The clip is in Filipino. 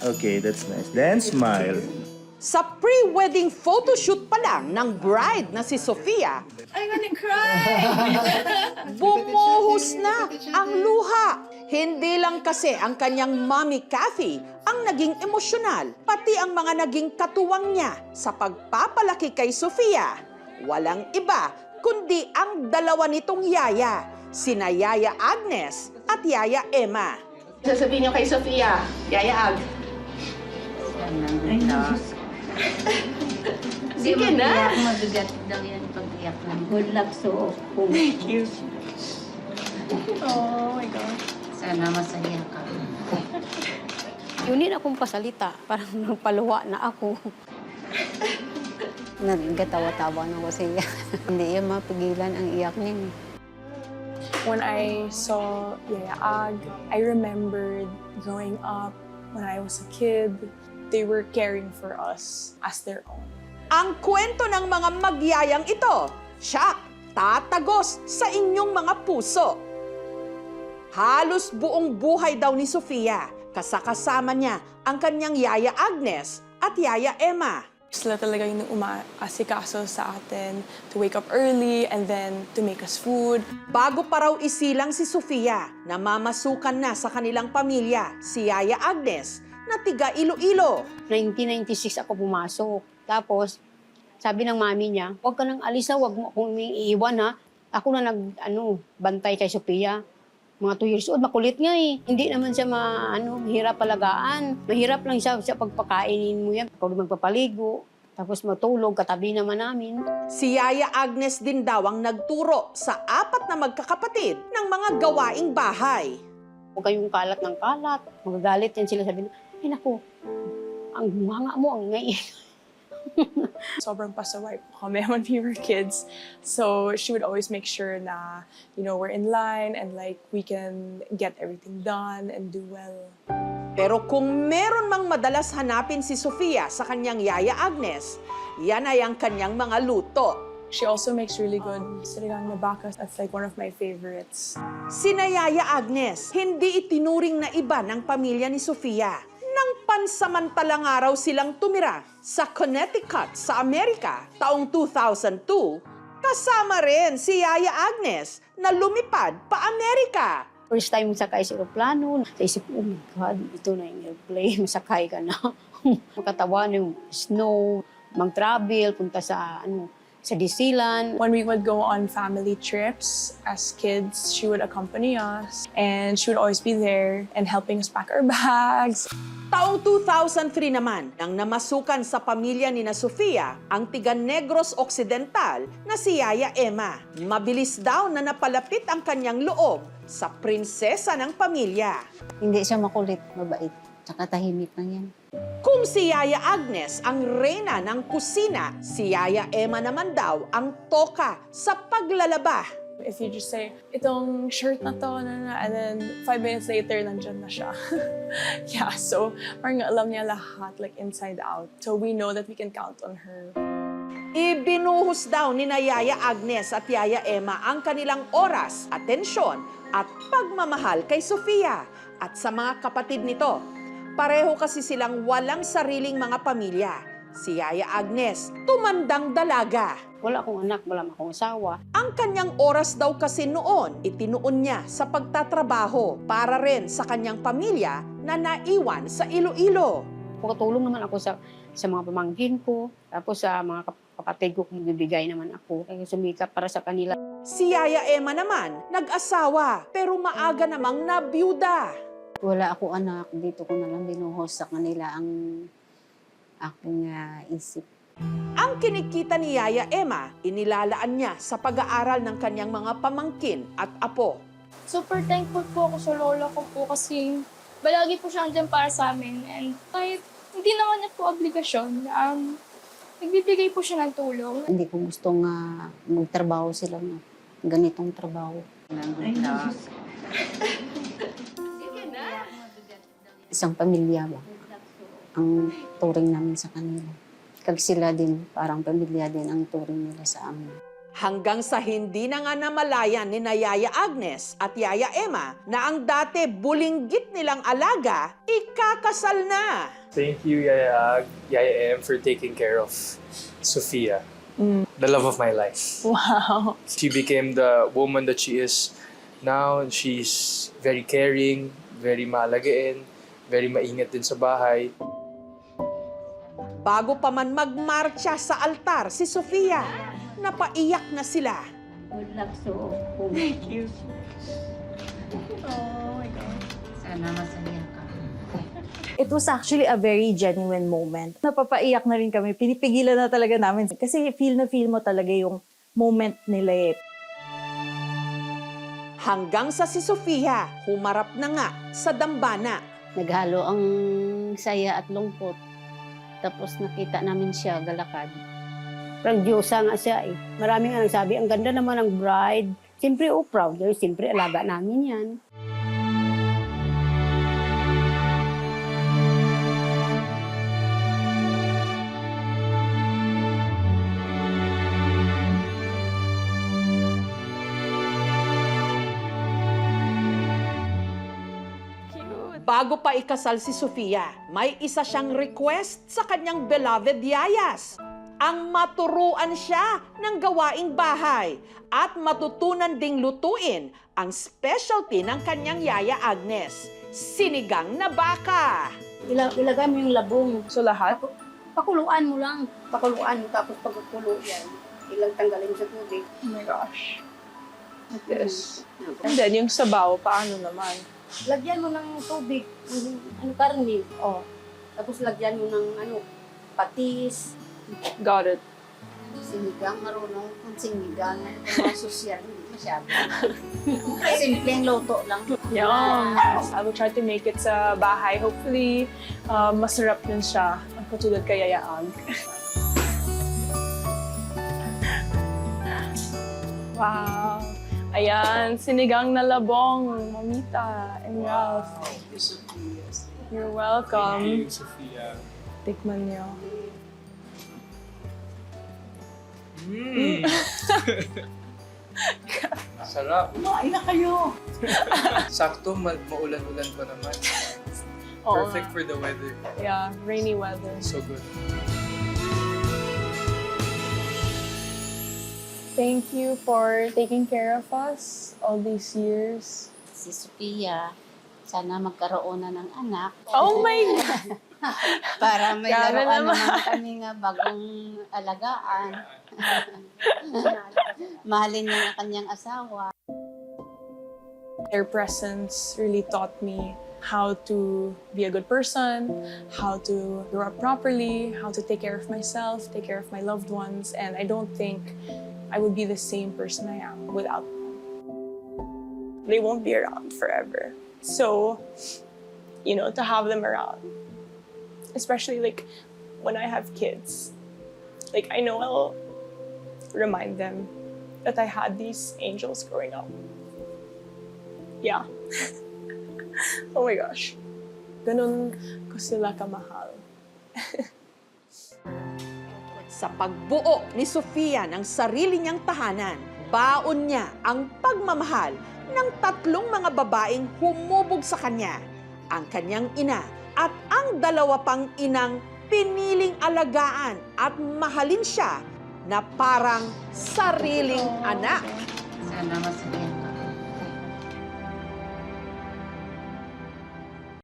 Okay, that's nice. Then smile. Sa pre-wedding photoshoot pa lang ng bride na si Sofia, I'm gonna cry! bumuhos na ang luha. Hindi lang kasi ang kanyang mommy Kathy ang naging emosyonal, pati ang mga naging katuwang niya sa pagpapalaki kay Sofia. Walang iba kundi ang dalawa nitong yaya, sina Yaya Agnes at Yaya Emma. Sasabihin niyo kay Sofia, Yaya Ag. Sige na. Mabigat daw yan pag-iyak lang. Good luck so. Thank you. Oh my God. Sana masaya ka. Yunin akong pasalita, parang nagpaluwa na ako. Nagkatawa-tawa na ko siya. Hindi niya mapigilan ang iyak niya. When I saw Yaya Ag, I remembered growing up when I was a kid. They were caring for us as their own. Ang kwento ng mga magyayang ito, siya, tatagos sa inyong mga puso. Halos buong buhay daw ni Sofia, kasakasama niya ang kanyang Yaya Agnes at Yaya Emma. Sila talaga yung umaasikaso sa atin to wake up early and then to make us food. Bago pa raw isilang si Sofia, namamasukan na sa kanilang pamilya si Yaya Agnes na tiga Iloilo. 1996 ako pumasok. Tapos, sabi ng mami niya, huwag ka nang alisa, huwag mo akong iiwan ha. Ako na bantay kay Sofia. Mga 2 years old, makulit nga eh. Hindi naman siya mahirap palagaan. Mahirap lang siya pagpakainin mo yan. Ikaw magpapaligo, tapos matulog, katabi naman namin. Si Yaya Agnes din daw ang nagturo sa 4 na magkakapatid ng mga gawaing bahay. Huwag kayong kalat ng kalat. Magagalit yan sila, sabi na, ay naku, ang hanga mo, ang ngay. Sobrang pasaway po kami when we were kids. So she would always make sure na, we're in line and like we can get everything done and do well. Pero kung meron mang madalas hanapin si Sofia sa kanyang Yaya Agnes, yan ay ang kanyang mga luto. She also makes really good sinigang na baka. That's like one of my favorites. Sina Yaya Agnes, hindi itinuring na iba ng pamilya ni Sofia. Nang pansamantalang araw silang tumira sa Connecticut sa Amerika taong 2002, kasama rin si Yaya Agnes na lumipad pa Amerika. First time sakay sa aeroplano, naisip ko, oh my God, ito na yung airplane, masakay ka na. Makatawa na yung snow, mag-travel, punta sa Disneyland. When we would go on family trips as kids, she would accompany us and she would always be there and helping us pack our bags. Taong 2003 naman, nang namasukan sa pamilya ni na Sofia ang tiga Negros Occidental na si Yaya Emma. Mabilis daw na napalapit ang kanyang loob sa prinsesa ng pamilya. Hindi siya makulit, mabait. Tsaka tahimik lang yan. Kung si Yaya Agnes ang reyna ng kusina, si Yaya Emma naman daw ang toka sa paglalaba. If you just say, itong shirt na to, and then 5 minutes later, nandyan na siya. Yeah, so parang alam niya lahat, like inside out. So we know that we can count on her. Ibinuhos daw ni na Yaya Agnes at Yaya Emma ang kanilang oras, atensyon at pagmamahal kay Sofia at sa mga kapatid nito. Pareho kasi silang walang sariling mga pamilya. Si Yaya Agnes, tumandang dalaga. Wala akong anak, wala akong asawa. Ang kanyang oras daw kasi noon, itinuon niya sa pagtatrabaho para rin sa kanyang pamilya na naiwan sa Iloilo. Pagkatulong naman ako sa mga pamangkin ko, tapos sa mga kapatid ko, bibigay naman ako. Kaya sumikap para sa kanila. Si Yaya Emma naman, nag-asawa pero maaga namang nabiyuda. Wala ako anak, dito ko na lang binuhos sa kanila ang aking isip. Ang kinikita ni Yaya Emma, inilalaan niya sa pag-aaral ng kanyang mga pamangkin at apo. Super thankful po ako sa lola ko po kasi balagi po siya andyan para sa amin. And kahit hindi naman niya po obligasyon, nagbibigay po siya ng tulong. Hindi ko gustong magtrabaho sila ng ganitong trabaho. Isang pamilya ba? Ang turing namin sa kanila. Kag sila din, parang pamilya din ang turing nila sa amin. Hanggang sa hindi na nga namalayan ni na Yaya Agnes at Yaya Emma na ang dati bulinggit nilang alaga, ikakasal na. Thank you, Yaya Ag, Yaya Em, for taking care of Sophia, the love of my life. Wow. She became the woman that she is now. She's very caring, very maalagain, very maingat din sa bahay. Bago pa man magmarcha sa altar si Sofia, napaiyak na sila. Good luck, so. Thank you. Sana masaya ka. It was actually a very genuine moment. Napapaiyak na rin kami. Pinipigilan na talaga namin. Kasi feel na feel mo talaga yung moment nila eh. Hanggang sa si Sofia, humarap na nga sa dambana. Naghalo ang saya at lungkot. Tapos nakita namin siya galakad. Parang Diyosa nga siya eh. Maraming nga nagsabi, ang ganda naman ng bride. Siyempre, proud. Siyempre, alaga namin yan. Bago pa ikasal si Sofia, may isa siyang request sa kanyang beloved yayas. Ang maturuan siya ng gawaing bahay at matutunan ding lutuin ang specialty ng kanyang Yaya Agnes, sinigang na baka. Ilagay mo yung labong. So lahat? Pakuluan mo lang. Pakuluan mo, tapos pagkukulo yan. Ilang tanggalin sa tubig. Oh my gosh. Like this. And then yung sabaw, paano naman? Lagyan mo ng tubig, karne. Oh. Tapos lagyan mo ng patis. Got it. Sinigang, marunong kung sinigang. Kung masosyal, hindi masyado. Simpleng luto lang. Yum! I will try to make it sa bahay. Hopefully, masarap din siya. Ang katulad kay Yaya Ag. Wow! Ayan, sinigang na labong, Mamita and Ralph. You're welcome. Sophia. Tikman niyo. Sarap. Kumain na kayo. Sakto, maulan-ulan pa naman. Oo Perfect nga. for the weather. Yeah, rainy weather. So good. Thank you for taking care of us all these years. Si Sophia, sana magkaroon na ng anak. Oh my God! Para may Grabe laruan naman. naman kami nga bagong alagaan. Mahalin niya ang kanyang asawa. Their presence really taught me how to be a good person, how to grow up properly, how to take care of myself, take care of my loved ones, and I don't think I would be the same person I am without them. They won't be around forever. So, to have them around, especially when I have kids, I know I'll remind them that I had these angels growing up. Yeah. Oh my gosh. Ganun ko sila kamahal. Sa pagbuo ni Sofia ng sarili niyang tahanan, baon niya ang pagmamahal ng 3 mga babaeng humubog sa kanya, ang kanyang ina at ang 2 pang inang piniling alagaan at mahalin siya na parang sariling anak. Sana masaya ka.